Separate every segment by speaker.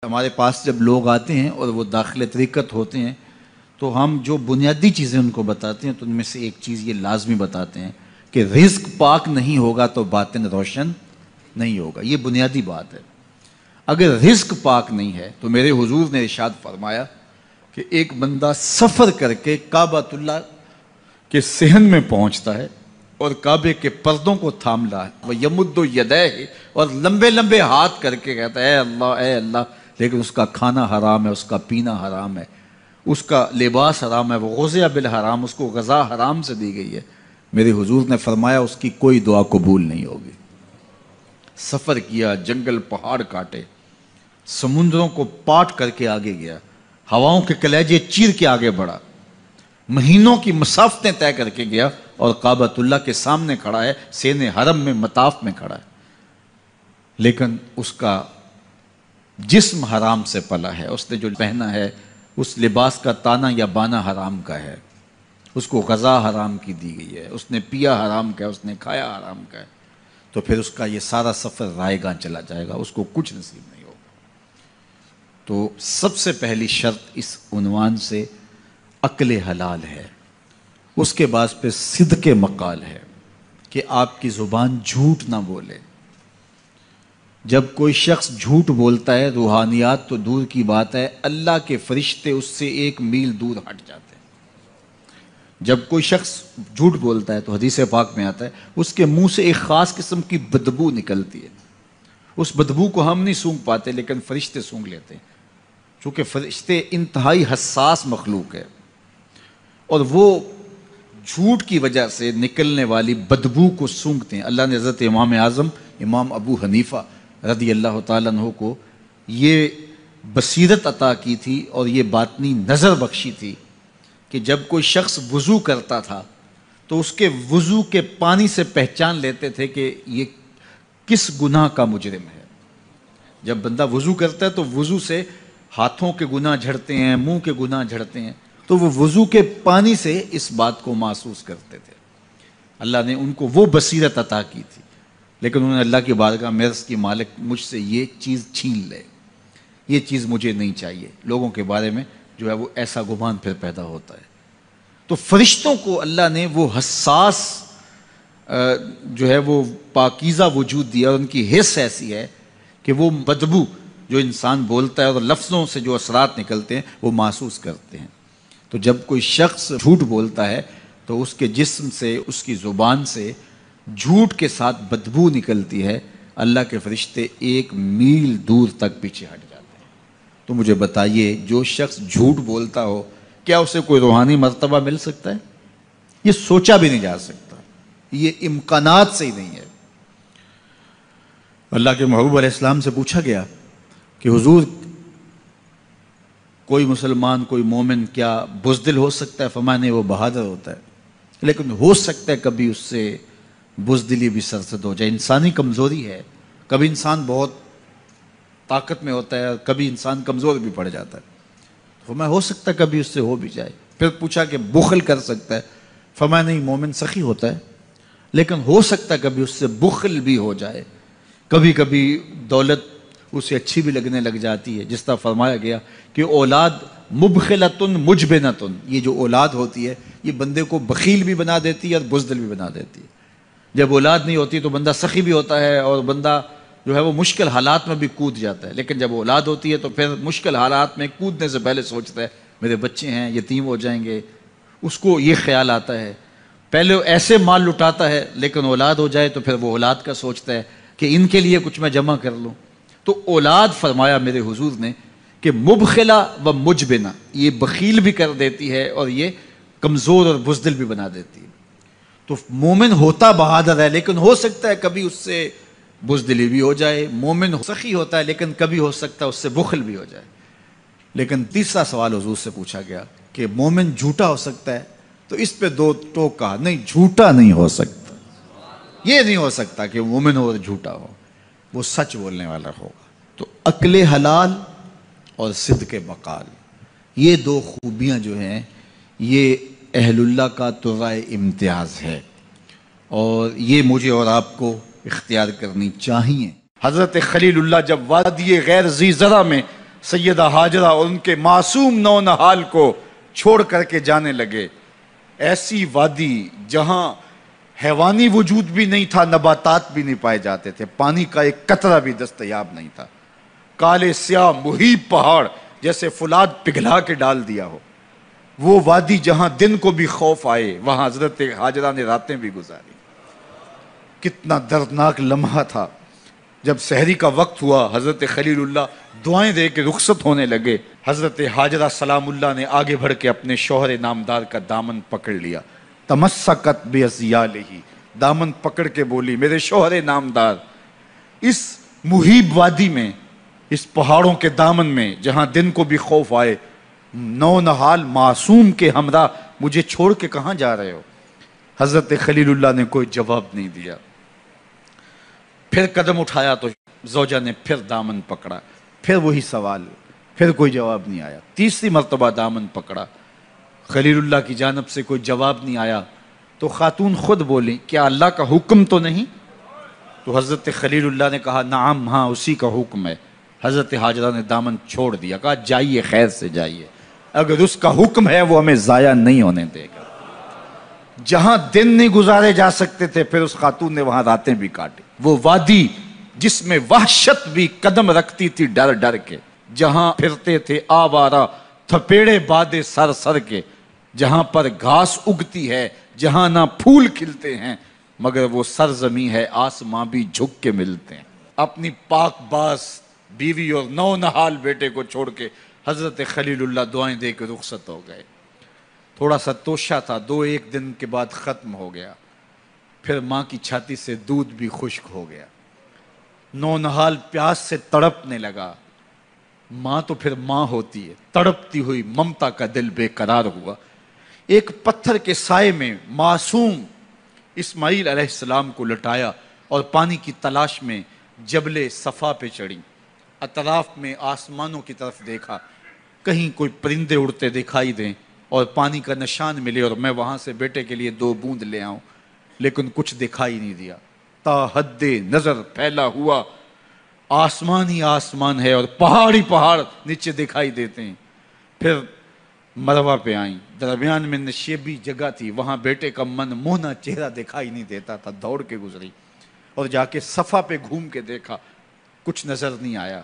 Speaker 1: ہمارے پاس جب لوگ آتے ہیں اور وہ داخل طریقت ہوتے ہیں تو ہم جو بنیادی چیزیں ان کو بتاتے ہیں تو ان میں سے ایک چیز یہ لازمی بتاتے ہیں کہ رزق پاک نہیں ہوگا تو باطن روشن نہیں ہوگا. یہ بنیادی بات ہے. اگر رزق پاک نہیں ہے تو میرے حضور نے ارشاد فرمایا کہ ایک بندہ سفر کر کے کعبۃ اللہ کے صحن میں پہنچتا ہے اور کعبے کے پردوں کو تھام رہا ہے, وہ یمد یدیہ, اور لمبے لمبے ہاتھ کر کے کہتا ہے اے اللہ, لیکن اس کا کھانا حرام ہے, اس کا پینا حرام ہے, اس کا لباس حرام ہے, وہ غزیہ بالحرام, اس کو غذا حرام سے دی گئی ہے. میرے حضور نے فرمایا اس کی کوئی دعا قبول نہیں ہوگی. سفر کیا, جنگل پہاڑ کاٹے, سمندروں کو پاٹ کر کے آگے گیا, ہواؤں کے کلیجے چیر کے آگے بڑھا, مہینوں کی مسافتیں طے کر کے گیا اور کعبۃ اللہ کے سامنے کھڑا ہے, سین حرم میں مطاف میں کھڑا ہے, لیکن اس کا جسم حرام سے پلا ہے. اس نے جو پہنا ہے اس لباس کا تانا یا بانا حرام کا ہے, اس کو غذا حرام کی دی گئی ہے, اس نے پیا حرام کا ہے, اس نے کھایا حرام کا ہے, تو پھر اس کا یہ سارا سفر رائے گاں چلا جائے گا, اس کو کچھ نصیب نہیں ہوگا. تو سب سے پہلی شرط اس عنوان سے عقل حلال ہے. اس کے بعد پھر صدق مقال ہے کہ آپ کی زبان جھوٹ نہ بولے. جب کوئی شخص جھوٹ بولتا ہے, روحانیات تو دور کی بات ہے, اللہ کے فرشتے اس سے 1 میل دور ہٹ جاتے ہیں. جب کوئی شخص جھوٹ بولتا ہے تو حدیث پاک میں آتا ہے اس کے منہ سے ایک خاص قسم کی بدبو نکلتی ہے. اس بدبو کو ہم نہیں سونگھ پاتے لیکن فرشتے سونگھ لیتے ہیں, چونکہ فرشتے انتہائی حساس مخلوق ہے, اور وہ جھوٹ کی وجہ سے نکلنے والی بدبو کو سونگھتے ہیں. اللہ نے حضرت امام اعظم امام ابو حنیفہ رضی اللہ تعالیٰ عنہ کو یہ بصیرت عطا کی تھی اور یہ باطنی نظر بخشی تھی کہ جب کوئی شخص وضو کرتا تھا تو اس کے وضو کے پانی سے پہچان لیتے تھے کہ یہ کس گناہ کا مجرم ہے. جب بندہ وضو کرتا ہے تو وضو سے ہاتھوں کے گناہ جھڑتے ہیں, منہ کے گناہ جھڑتے ہیں, تو وہ وضو کے پانی سے اس بات کو محسوس کرتے تھے. اللہ نے ان کو وہ بصیرت عطا کی تھی, لیکن انہوں نے اللہ کی بارگاہ میں عرض کی مالک مجھ سے یہ چیز چھین لے, یہ چیز مجھے نہیں چاہیے. لوگوں کے بارے میں جو ہے وہ ایسا گمان پھر پیدا ہوتا ہے. تو فرشتوں کو اللہ نے وہ حساس جو ہے وہ پاکیزہ وجود دیا, اور ان کی حس ایسی ہے کہ وہ بدبو جو انسان بولتا ہے اور لفظوں سے جو اثرات نکلتے ہیں وہ محسوس کرتے ہیں. تو جب کوئی شخص جھوٹ بولتا ہے تو اس کے جسم سے, اس کی زبان سے جھوٹ کے ساتھ بدبو نکلتی ہے. اللہ کے فرشتے 1 میل دور تک پیچھے ہٹ جاتے ہیں. تو مجھے بتائیے, جو شخص جھوٹ بولتا ہو کیا اسے کوئی روحانی مرتبہ مل سکتا ہے؟ یہ سوچا بھی نہیں جا سکتا, یہ امکانات سے ہی نہیں ہے. اللہ کے محبوب علیہ السلام سے پوچھا گیا کہ حضور کوئی مسلمان, کوئی مومن کیا بزدل ہو سکتا ہے؟ فرمایا نہیں, وہ بہادر ہوتا ہے, لیکن ہو سکتا ہے کبھی اس سے بزدلی بھی سرزد ہو جائے. انسانی کمزوری ہے, کبھی انسان بہت طاقت میں ہوتا ہے, کبھی انسان کمزور بھی پڑ جاتا ہے. فرمایا ہو سکتا ہے کبھی اس سے ہو بھی جائے. پھر پوچھا کہ بخل کر سکتا ہے؟ فرمایا نہیں, مومن سخی ہوتا ہے, لیکن ہو سکتا ہے کبھی اس سے بخل بھی ہو جائے. کبھی کبھی دولت اسے اچھی بھی لگنے لگ جاتی ہے. جس طرح فرمایا گیا کہ اولاد مبخلتن مجبنتن, یہ جو اولاد ہوتی ہے یہ بندے کو بخیل بھی بنا دیتی ہے اور بزدل بھی بنا دیتی ہے. جب اولاد نہیں ہوتی تو بندہ سخی بھی ہوتا ہے اور بندہ جو ہے وہ مشکل حالات میں بھی کود جاتا ہے, لیکن جب اولاد ہوتی ہے تو پھر مشکل حالات میں کودنے سے پہلے سوچتا ہے میرے بچے ہیں یتیم ہو جائیں گے. اس کو یہ خیال آتا ہے, پہلے ایسے مال لٹاتا ہے لیکن اولاد ہو جائے تو پھر وہ اولاد کا سوچتا ہے کہ ان کے لیے کچھ میں جمع کر لوں. تو اولاد فرمایا میرے حضور نے کہ مبخلہ و مجبنہ, یہ بخیل بھی کر دیتی ہے اور یہ کمزور اور بزدل بھی بنا دیتی ہے. تو مومن ہوتا بہادر ہے, لیکن ہو سکتا ہے کبھی اس سے بزدلی بھی ہو جائے. مومن سخی ہوتا ہے لیکن کبھی ہو سکتا ہے اس سے بخل بھی ہو جائے. لیکن تیسرا سوال حضور سے پوچھا گیا کہ مومن جھوٹا ہو سکتا ہے؟ تو اس پہ 2 ٹوک کہا, نہیں جھوٹا نہیں ہو سکتا. یہ نہیں ہو سکتا کہ مومن ہو اور جھوٹا ہو, وہ سچ بولنے والا ہوگا. تو عقل حلال اور صدق مقال, یہ 2 خوبیاں جو ہیں یہ اہل اللہ کا ترائے امتیاز ہے, اور یہ مجھے اور آپ کو اختیار کرنی چاہیے. حضرت خلیل اللہ جب وادی غیر ذی زرع میں سیدہ ہاجرہ اور ان کے معصوم نونہال کو چھوڑ کر کے جانے لگے. ایسی وادی جہاں حیوانی وجود بھی نہیں تھا، نباتات بھی نہیں پائے جاتے تھے، پانی کا ایک قطرہ بھی دستیاب نہیں تھا. کالے سیاہ مہیب پہاڑ جیسے فولاد پگھلا کے ڈال دیا ہو. وہ وادی جہاں دن کو بھی خوف آئے، وہاں حضرت ہاجرہ نے راتیں بھی گزاری. کتنا دردناک لمحہ تھا. جب سحری کا وقت ہوا، حضرت خلیل اللہ دعائیں دے کے رخصت ہونے لگے. حضرت ہاجرہ سلام اللہ نے آگے بڑھ کے اپنے شوہر نامدار کا دامن پکڑ لیا. تمسکت بِأَزْيَالِهِ، دامن پکڑ کے بولی، میرے شوہر نامدار، اس مہیب وادی میں، اس پہاڑوں کے دامن میں جہاں دن کو بھی خوف آئے، نونہال معصوم کے ہمراہ مجھے چھوڑ کے کہاں جا رہے ہو؟ حضرت خلیل اللہ نے کوئی جواب نہیں دیا. پھر قدم اٹھایا تو زوجہ نے پھر دامن پکڑا، پھر وہی سوال، پھر کوئی جواب نہیں آیا. تیسری مرتبہ دامن پکڑا، خلیل اللہ کی جانب سے کوئی جواب نہیں آیا. تو خاتون خود بولی، کیا اللہ کا حکم تو نہیں؟ تو حضرت خلیل اللہ نے کہا، نعم، ہاں اسی کا حکم ہے. حضرت ہاجرہ نے دامن چھوڑ دیا، کہا جائیے، خیر سے جائیے، اگر اس کا حکم ہے وہ ہمیں ضائع نہیں ہونے دے گا. جہاں دن نہیں گزارے جا سکتے تھے، پھر اس خاتون نے وہاں راتیں بھی کاٹی. وہ وادی جس میں وحشت بھی قدم رکھتی تھی ڈر ڈر کے، جہاں پھرتے تھے آوارہ تھپیڑے بادے سر سر کے، جہاں پر گھاس اگتی ہے، جہاں نہ پھول کھلتے ہیں، مگر وہ سرزمین ہے آسماں بھی جھک کے ملتے ہیں. اپنی پاک باز بیوی اور نونہال بیٹے کو چھوڑ کے حضرت خلیل اللہ دعائیں دے کے رخصت ہو گئے. تھوڑا سا توشہ تھا، 2-1 دن کے بعد ختم ہو گیا. پھر ماں کی چھاتی سے دودھ بھی خشک ہو گیا. نونہال پیاس سے تڑپنے لگا. ماں تو پھر ماں ہوتی ہے، تڑپتی ہوئی ممتا کا دل بے قرار ہوا. ایک پتھر کے سائے میں معصوم اسماعیل علیہ السلام کو لٹایا اور پانی کی تلاش میں جبل صفا پہ چڑھی. اطراف میں آسمانوں کی طرف دیکھا، کہیں کوئی پرندے اڑتے دکھائی دیں اور پانی کا نشان ملے اور میں وہاں سے بیٹے کے لیے 2 بوند لے آؤں، لیکن کچھ دکھائی نہیں دیا. تا حد نظر پھیلا ہوا آسمان ہی آسمان ہے اور پہاڑ ہی پہاڑ نیچے دکھائی دیتے ہیں. پھر مروہ پہ آئیں، درمیان میں نشیبی جگہ تھی، وہاں بیٹے کا من موہنا چہرہ دکھائی نہیں دیتا تھا. دوڑ کے گزری اور جا کے صفا پہ گھوم کے دیکھا، کچھ نظر نہیں آیا.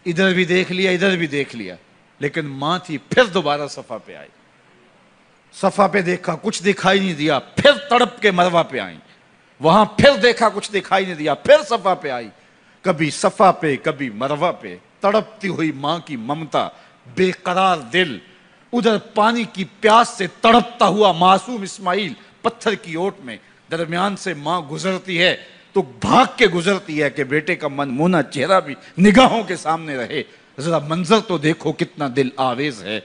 Speaker 1: ادھر بھی دیکھ لیا، ادھر بھی دیکھ لیا، لیکن ماں تھی. پھر دوبارہ صفا پہ آئی، صفا پہ دیکھا، کچھ دکھائی نہیں دیا. پھر تڑپ کے مروہ پہ آئیں، وہاں پھر دیکھا، کچھ دکھائی نہیں دیا. پھر صفا پہ آئی، کبھی صفا پہ کبھی مروہ پہ. تڑپتی ہوئی ماں کی ممتا، بے قرار دل. ادھر پانی کی پیاس سے تڑپتا ہوا معصوم اسماعیل پتھر کی اوٹ میں. درمیان سے ماں گزرتی ہے تو بھاگ کے گزرتی ہے کہ بیٹے کا من مونا چہرہ بھی نگاہوں کے سامنے رہے. ذرا منظر تو دیکھو کتنا دل آویز ہے.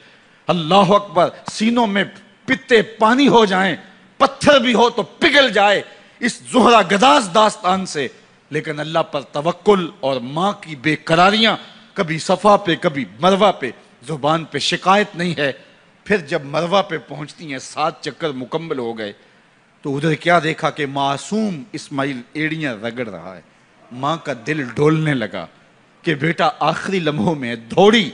Speaker 1: اللہ اکبر، سینوں میں پتے پانی ہو جائیں، پتھر بھی ہو تو پگھل جائے اس زہرہ گداز داستان سے. لیکن اللہ پر توکل اور ماں کی بے قراریاں، کبھی صفا پہ کبھی مروہ پہ، زبان پہ شکایت نہیں ہے. پھر جب مروہ پہ پہنچتی ہیں، 7 چکر مکمل ہو گئے، تو ادھر کیا دیکھا کہ معصوم اسماعیل ایڑیاں رگڑ رہا ہے. ماں کا دل ڈولنے لگا کہ بیٹا آخری لمحوں میں. دوڑی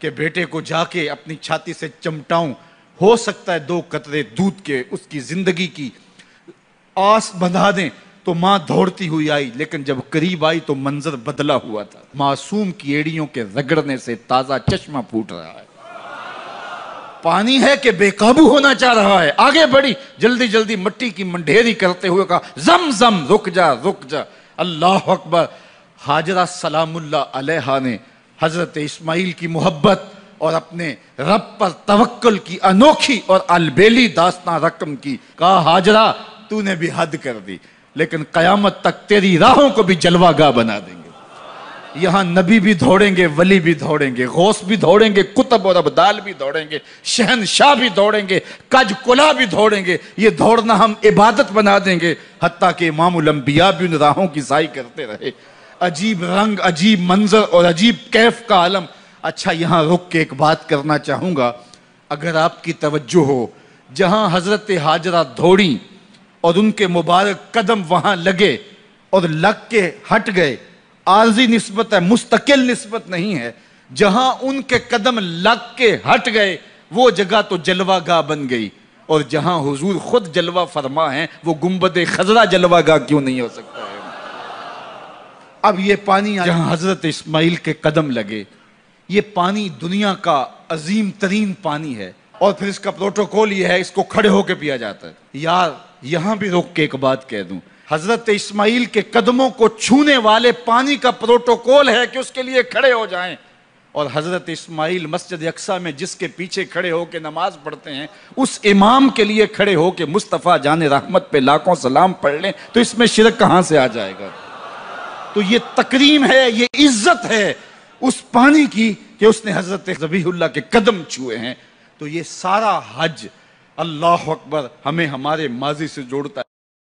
Speaker 1: کہ بیٹے کو جا کے اپنی چھاتی سے چمٹاؤں، ہو سکتا ہے 2 قطرے دودھ کے اس کی زندگی کی آس بندھا دیں. تو ماں دوڑتی ہوئی آئی، لیکن جب قریب آئی تو منظر بدلا ہوا تھا. معصوم کی ایڑیوں کے رگڑنے سے تازہ چشمہ پھوٹ رہا ہے. پانی ہے کہ بے قابو ہونا چاہ رہا ہے. آگے بڑھی، جلدی جلدی مٹی کی منڈھیری کرتے ہوئے کہا، زم زم، رک جا رک جا. اللہ اکبر. ہاجرہ سلام اللہ علیہا نے حضرت اسماعیل کی محبت اور اپنے رب پر توکل کی انوکھی اور البیلی داستان رقم کی. کہا، ہاجرہ تو نے بھی حد کر دی، لیکن قیامت تک تیری راہوں کو بھی جلوہ گاہ بنا دیں گے. یہاں نبی بھی دوڑیں گے، ولی بھی دوڑیں گے، غوث بھی دوڑیں گے، کتب اور ابدال بھی دوڑیں گے، شہنشاہ بھی دوڑیں گے، کج کلا بھی دوڑیں گے. یہ دوڑنا ہم عبادت بنا دیں گے، حتیٰ کہ امام الانبیاء بھی ان راہوں کی سائی کرتے رہے. عجیب رنگ، عجیب منظر اور عجیب کیف کا عالم. اچھا، یہاں رک کے ایک بات کرنا چاہوں گا، اگر آپ کی توجہ ہو. جہاں حضرت ہاجرہ دوڑیں اور ان کے مبارک قدم وہاں لگے اور لگ کے ہٹ گئے، عارضی نسبت ہے، مستقل نسبت نہیں ہے. جہاں ان کے قدم لگ کے ہٹ گئے وہ جگہ تو جلوہ گاہ بن گئی، اور جہاں حضور خود جلوہ فرما ہیں وہ گنبد خضرا جلوہ گاہ کیوں نہیں ہو سکتا ہے؟ اب یہ پانی جہاں حضرت اسماعیل کے قدم لگے، یہ پانی دنیا کا عظیم ترین پانی ہے، اور پھر اس کا پروٹوکول یہ ہے، اس کو کھڑے ہو کے پیا جاتا ہے۔ یار یہاں بھی رک کے ایک بات کہہ دوں، حضرت اسماعیل کے قدموں کو چھونے والے پانی کا پروٹوکول ہے کہ اس کے لیے کھڑے ہو جائیں، اور حضرت اسماعیل مسجد اقصیٰ میں جس کے پیچھے کھڑے ہو کے نماز پڑھتے ہیں، اس امام کے لیے کھڑے ہو کے مصطفیٰ جان رحمت پہ لاکھوں سلام پڑھ لیں تو اس میں شرک کہاں سے آ جائے گا؟ تو یہ تکریم ہے، یہ عزت ہے اس پانی کی کہ اس نے حضرت ذبیح اللہ کے قدم چھوئے ہیں۔ تو یہ سارا حج، اللہ اکبر، ہمیں ہمارے ماضی سے جوڑتا ہے۔